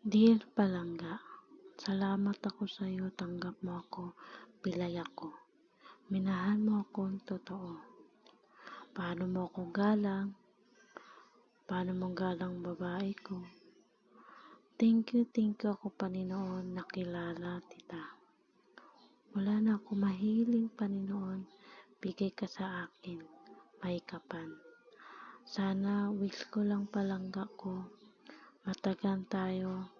Dear Palangga, salamat ako sa iyo, tanggap mo ako, pilay ako. Minahan mo akong totoo. Paano mo ako galang? Paano mo galang babae ko? Thank you ako Panginoon, nakilala kita. Wala na ako mahiling Panginoon, bigay ka sa akin, may kapan. Sana wish ko lang Palangga ko, matagan tayo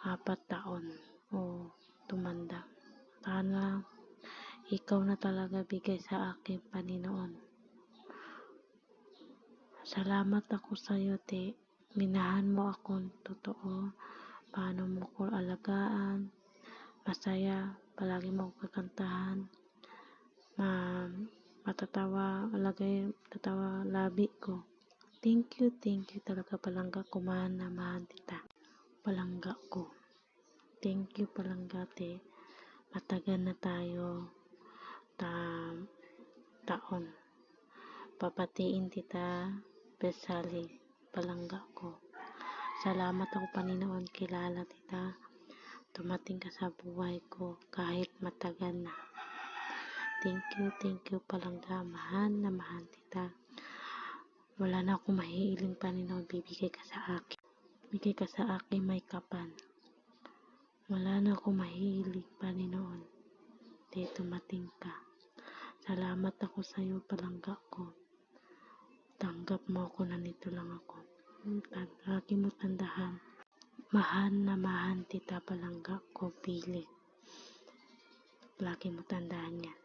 4 taon o tumanda. Sana ikaw na talaga bigay sa akin, Panginoon. Salamat ako sa iyo, te. Minahan mo akong totoo. Paano mo ko alagaan. Masaya. Palagi mo ako kakantahan. Matatawa labi ko. Thank you talaga Palangga ko. Mahal na mahal kita. Palangga ko. Thank you Palangga, te. Matagal na tayo taon. Papatiin kita, Besali, Palangga ko. Salamat ako Panginoon, kilala kita. Tumating ka sa buhay ko kahit matagal na. Thank you Palangga, mahal na mahal kita. Wala na akong mahihiling Panginoon, bibigay ka sa akin. Bigay ka sa akin, may kapan. Wala na akong mahihiling Panginoon. Di tumating ka. Salamat ako sa iyo, Palangga ko. Tanggap mo ako, nandito lang ako. Lagi mo tandahan. Mahal na mahal kita, Palangga ko, pili. Lagi mo tandaan yan.